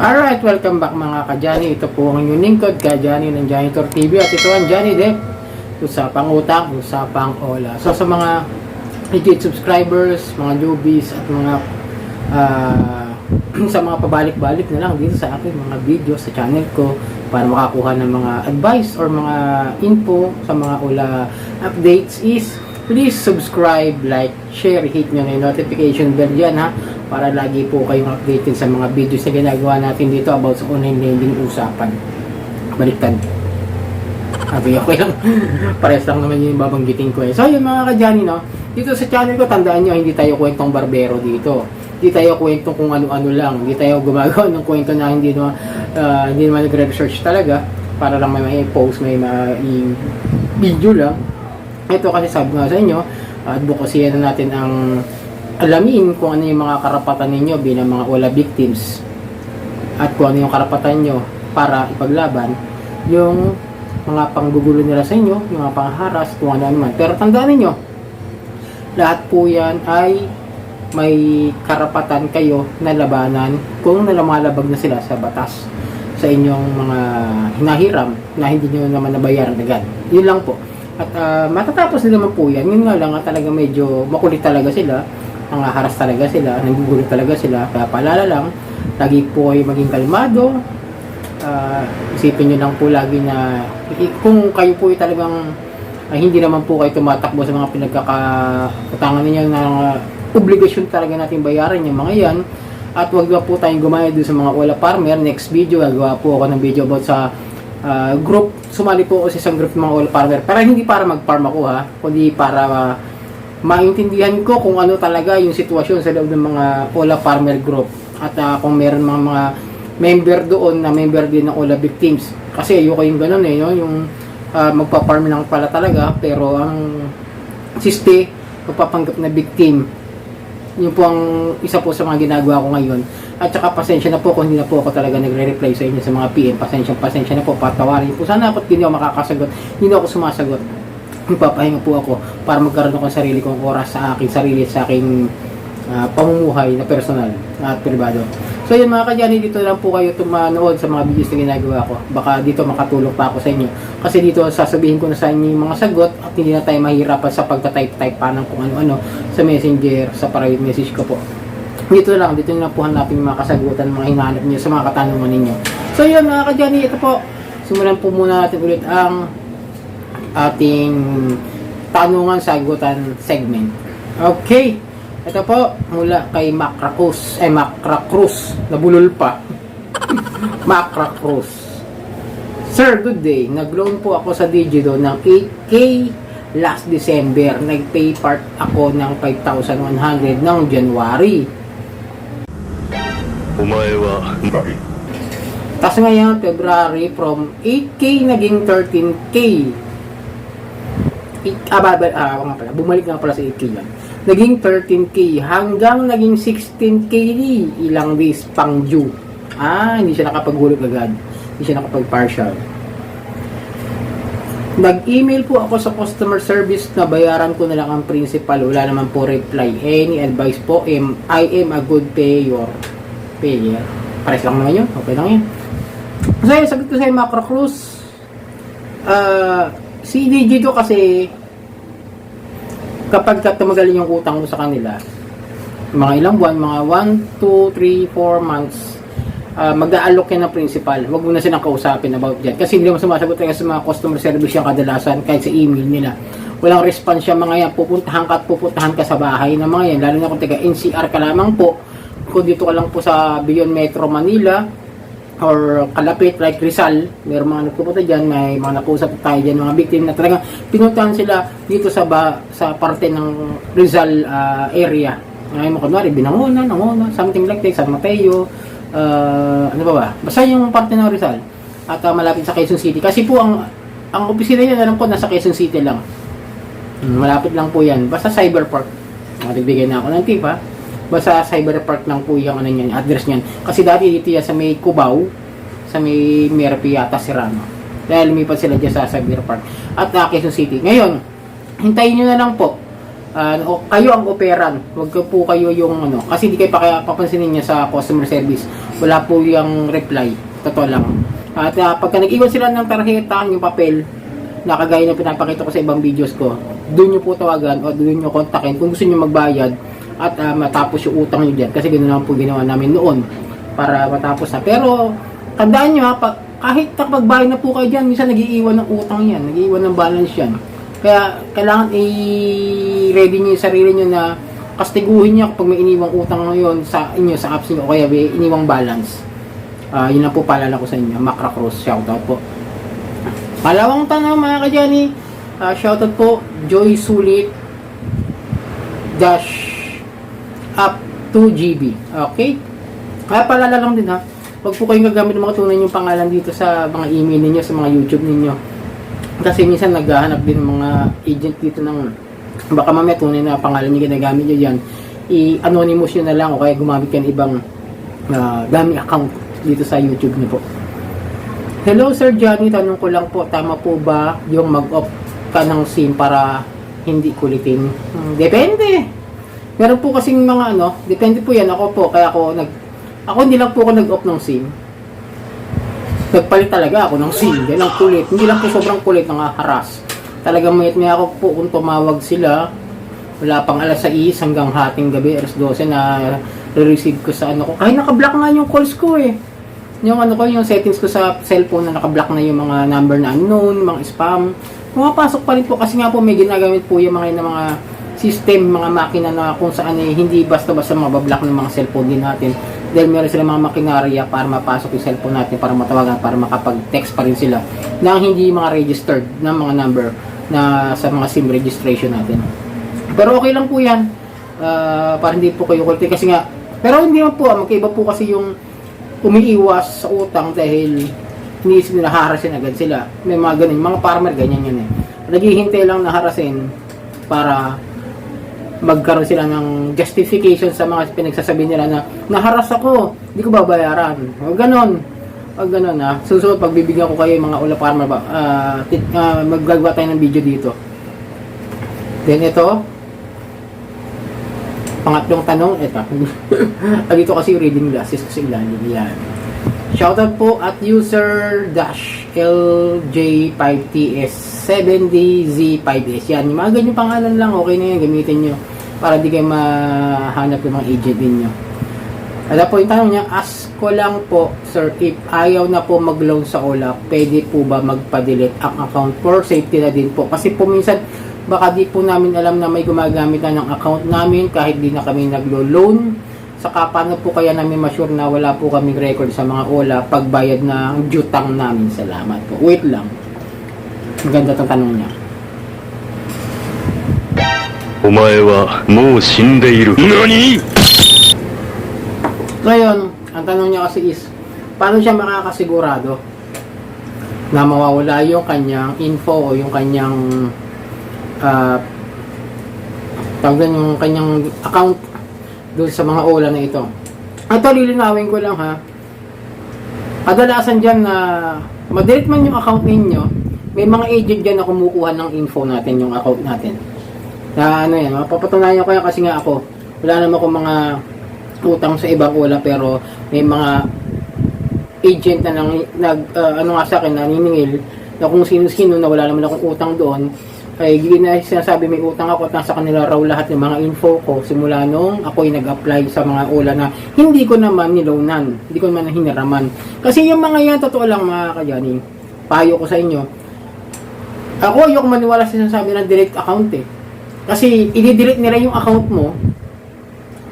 Alright, welcome back mga ka-Johnny. Ito po ang inyong lingkod, ka-Johnny ng Janitor TV. At ito ang Johnny Depp. Usapang utang, usapang ola. So sa mga legit subscribers, mga newbies, at mga sa mga pabalik-balik na lang dito sa akin mga video sa channel ko para makakuha ng mga advice or mga info sa mga ola updates is please subscribe, like, share, hit nyo na yung notification bell dyan ha, para lagi po kayong updated sa mga videos na ginagawa natin dito about sa online lending usapan. Baliktad. Okay lang. Pares lang naman yung babanggitin ko eh. So yung mga ka-Johnny, no, dito sa channel ko, tandaan nyo, hindi tayo kwentong barbero dito. Hindi tayo kwentong kung ano-ano lang. Hindi tayo gumagawa ng kwento na hindi naman nagre-research talaga para lang may post, may video lang. Ito kasi sabi nga sa inyo, advocacy na natin ang alamin kung ano yung mga karapatan ninyo bilang mga OLA victims at kung ano yung karapatan nyo para ipaglaban yung mga panggugulo nila sa inyo, yung mga pangharas, kung ano naman. Pero tandaan niyo, lahat po yan ay may karapatan kayo na labanan kung nalamalabag na sila sa batas sa inyong mga hinahiram na hindi nyo naman nabayaran agad. Yun lang po. At matatapos din naman po yan. Yun nga lang, talaga medyo makulit talaga sila, mga haras talaga sila, nanggugulo talaga sila. Kaya paalala lang, lagi po kayo maging kalmado. Isipin nyo lang po lagi na kung kayo po talagang hindi naman po kayo tumatakbo sa mga pinagkakautangan ninyo na obligasyon talaga natin bayaran yung mga yan. At wag na po tayong gumaya doon sa mga OLA farmer. Next video, gagawa po ako ng video about sa group. Sumali po ako sa isang group ng mga OLA farmer. Pero hindi para mag-farm ako ha, kundi para maintindihan ko kung ano talaga yung sitwasyon sa loob ng mga OLA farmer group. At kung meron mga member doon na member din ng OLA victims. Kasi ayoko yung ganun eh, no? Yung magpa-farm lang pala talaga pero ang siste magpapanggap na victim. Yun po ang isa po sa mga ginagawa ko ngayon. At saka pasensya na po kung hindi na po ako talaga nagre-reply sa inyo sa mga PM. Pasensya na po, patawarin po. Sana ako hindi ako makakasagot, hindi ako sumasagot. Magpapahinga po ako para magkaroon ako ng sarili kong oras sa aking sarili, sa aking pamumuhay na personal at privado. So yun mga ka-Johnny, dito lang po kayo tumanood sa mga videos na ginagawa ko. Baka dito makatulong pa ako sa inyo. Kasi dito sasabihin ko na sa inyo yung mga sagot at hindi na tayo mahirapan sa pagta-type-type pa ng kung ano-ano sa messenger, sa private message ko po. Dito lang po hanapin yung mga kasagutan, mga hinahanap niyo sa mga katanungan ninyo. So yun mga ka-Johnny, ito po. Simulan po muna natin ulit ang ating tanungan sagutan segment. Okay. Ito po, mula kay Macra Cruz, nabulol pa. Macra Cruz. Sir, good day. Nag-loan po ako sa Digido ng 8K last December. Nag-pay part ako ng 5,100 ng January. Tapos ngayon, February, from 8K naging 13K. Bumalik nga pala sa 8K yan. Naging 13K hanggang naging 16K ilang days pang due. Hindi siya nakapag-gulog agad. Hindi siya nakapag-partial. Nag-email po ako sa customer service na bayaran ko na lang ang principal. Wala naman po reply. Any advice po? I am a good payer. Pares lang naman yun. Okay lang yun. So, sagot ko sa Macro Cruz. Si Digito kasi kapag tumagal yung utang mo sa kanila, mga ilang buwan, mga 1, 2, 3, 4 months, mag-aalok yan ng principal. Huwag mo na silang kausapin about dyan. Kasi hindi mo sumasagot talaga sa mga customer service yung kadalasan, kahit sa email nila. Walang response yung mga yan. Pupuntahan ka sa bahay ng mga yan. Lalo na kung taga NCR ka lamang po. Kung dito ka lang po sa Beyond Metro Manila, or kalapit like Rizal, mayroong mga nagpupunta dyan, may mga nakusap tayo dyan, mga victim na talagang pinuntahan sila dito sa parte ng Rizal area. Ngayon mo kunwari, Binangonan, something like that, San Mateo, ano ba? Basta yung parte ng Rizal at malapit sa Quezon City. Kasi po ang opisina niya, alam ko, nasa Quezon City lang. Malapit lang po yan. Basta Cyberpark. Nagbigay na ako ng tip ha. Basta Cyberpark lang po yung address niyan. Kasi dati dito yan sa may Cubao, sa may Merpi yata Serrano. Dahil lumipat sila dyan sa Cyberpark at Quezon City. Ngayon, hintayin nyo na lang po Kayo ang operan, wag po kayo yung kasi hindi kayo papansinin niya sa customer service, wala po yung reply, totoo lang. At pagka nag-iwan sila ng tarjeta, yung papel na kagaya ng pinapakita ko sa ibang videos ko, doon nyo po tawagan o doon nyo kontakin kung gusto nyo magbayad at matapos yung utang nyo dyan, kasi ganoon lang po ginawa namin noon para matapos na. Pero tandaan nyo kahit nakapagbayad na po kayo dyan, minsan nag-iiwan ng utang yan, nag-iiwan ng balance yan. Kaya kailangan i-ready niyo yung sarili niyo na kastiguhin niyo kapag may iniwang utang ngayon sa inyo sa apps niyo o kaya may iniwang balance. Yun na po paalala ko sa inyo. Macra Cruz, shoutout po. Palawang tanong mga kadyani, shoutout po Joy Sulit dash up 2 GB. Okay? Kaya paalala lang din ha. Huwag po kayong gagamit ng mga tunay yung pangalan dito sa mga email ninyo, sa mga YouTube ninyo. Kasi minsan naghahanap din mga agent dito ng baka mamaya tunay na pangalan nyo ginagamit nyo dyan, i-anonymous nyo na lang o kaya gumamit ka ng ibang dummy account dito sa YouTube nyo po. Hello Sir Johnny, tanong ko lang po, tama po ba yung mag-off ka ng SIM para hindi kulitin? Depende. Meron po kasing mga depende po yan. Ako po, kaya ako hindi lang po ako nag-off ng SIM. Nagpalit talaga ako ng SIM dahil ang kulit. Hindi lang po sobrang kulit, haras. Talagang may ako po kung tumawag sila wala pang alas 6 hanggang hating gabi alas 12 na re-receive ko sa ko. Kahit naka-block nga yung calls ko Yung yung settings ko sa cellphone na naka-block na yung mga number na unknown, mga spam. Pumapasok pa rin po kasi nga po may ginagamit po yung mga system, mga makina na kung saan hindi basta-basta mabablock ng mga cellphone din natin. Dahil meron sila mga makinarya para mapasok yung cellphone natin, para matawagan, para makapag-text pa rin sila na hindi mga registered na mga number na sa mga SIM registration natin. Pero okay lang po yan. Para hindi po kayo kulti kasi nga. Pero hindi naman po, magkaiba po kasi yung umiiwas sa utang dahil iniisip nila harasin agad sila. May mga ganun, mga farmer ganyan yan Naghihintay lang na harasin para magkaroon sila ng justification sa mga pinagsasabi nila na naharas ako, hindi ko babayaran. O ganon. O ganon Susunod, pagbibigyan ko kayo mga ula farmer maggagawa tayo ng video dito. Then ito, pangatlong tanong, ito. Dito kasi reading glasses kasi ilalim. Yan. Shoutout po at user dash LJ5TS70Z5S. Yan, yung mga ganyan pangalan lang, okay na yan, gamitin nyo para di kayo mahanap yung mga agent ninyo. At po yung tanong niya, ask ko lang po, sir, if ayaw na po mag-loan sa OLA, pwede po ba magpa-delete ang account for safety na din po? Kasi po minsan, baka di po namin alam na may gumagamit na ng account namin kahit di na kami naglo-loan. Saka paano po kaya namin ma-sure na wala po kaming record sa mga OLA pagbayad ng jutang namin? Salamat po. Wait lang. Maganda itong tanong niya. Omae wa mou shindeiru. Nani? So yun, ang tanong niya kasi is, paano siya makakasigurado na mawawala yung kanyang info o yung kanyang yung kanyang account doon sa mga OLA na ito. Ito, lilinawin ko lang kadalasan dyan na ma-delete man yung account ninyo, may mga agent dyan na kumukuha ng info natin, yung account natin. Na mapapatunayan ko yan kasi nga ako, wala naman akong mga utang sa ibang OLA pero may mga agent na nga sa akin, naniningil na kung sino-sino na wala naman akong utang doon, ay sinasabi may utang ako at nasa kanila raw lahat ng mga info ko simula nung ako'y nag-apply sa mga OLA na hindi ko naman nilownan, hindi ko naman hiniraman. Kasi yung mga yan, totoo lang mga kadyani, payo ko sa inyo, ako ayoko maniwala sa sinasabi ng direct account kasi i-delete nila yung account mo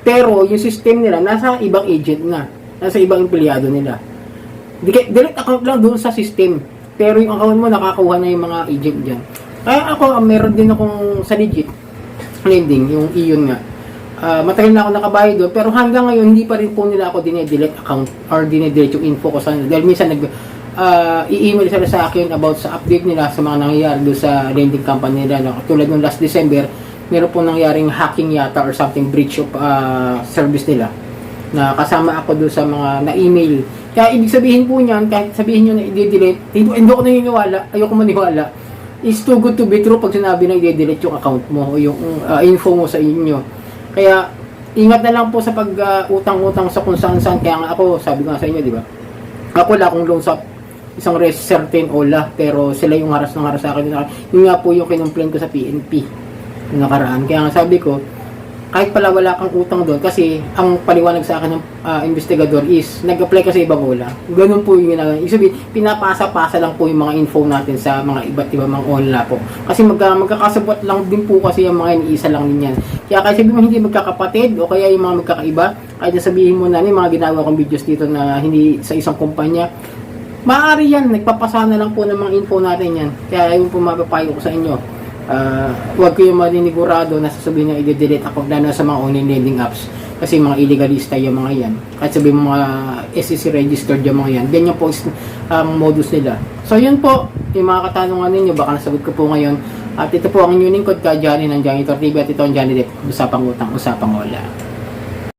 pero yung system nila nasa ibang agent na, nasa ibang empleyado nila. Direct account lang doon sa system pero yung account mo nakakuha na yung mga agent dyan. Kaya ako, meron din akong sa legit lending, yung iyon nga. Matagal na ako nakabayad doon, pero hanggang ngayon, hindi pa rin po nila ako dine-delete account or dine-delete yung info ko sa nila. Dahil minsan, i-email sila sa akin about sa update nila sa mga nangyayari doon sa lending company nila. Tulad nung last December, meron po nangyaring hacking yata or something, breach of service nila. Na kasama ako doon sa mga na-email. Kaya ibig sabihin po niyan, kahit sabihin nyo na i-delete, hindi ako naniniwala, ayoko maniwala. is too good to be true pag sinabi na i-delete yung account mo o yung info mo sa inyo. Kaya ingat na lang po sa pag-utang-utang sa kung saan-saan. Kaya nga ako, sabi ko nga sa inyo, di ba? Ako wala akong loan sa isang certain OLA, pero sila yung haras sa akin. Yun nga po yung kinumplen ko sa PNP yung nakaraan. Kaya nga sabi ko, kahit pala wala kang utang doon, kasi ang paliwanag sa akin ng investigador is nag-apply ka sa ibang OLA. Ganun po yung ginagawa. Ibig sabihin, pinapasa-pasa lang po yung mga info natin sa mga iba't iba mga OLA po. Kasi magkakasabot lang din po kasi yung mga iniisa lang din yan. Kaya kahit sabihin mo hindi magkakapatid o kaya yung mga magkakaiba, kahit sabihin mo na yung mga ginagawa kong videos dito na hindi sa isang kumpanya, maaari yan, nagpapasa na lang po ng mga info natin yan. Kaya yung po mapapayo ko sa inyo. Huwag ko yung maninigurado na sasabihin nyo i-delete ako lalo sa mga online lending apps kasi mga illegalista yung mga yan, kahit sabihin mo mga SEC registered yung mga yan, ganyan po ang modus nila. So yun po yung mga katanungan ninyo, baka nasagot ko po ngayon. At ito po ang inyong lingkod ka Johnny ng Johnny TV at ito ang Johnny Depp, usapang utang, usapang wala.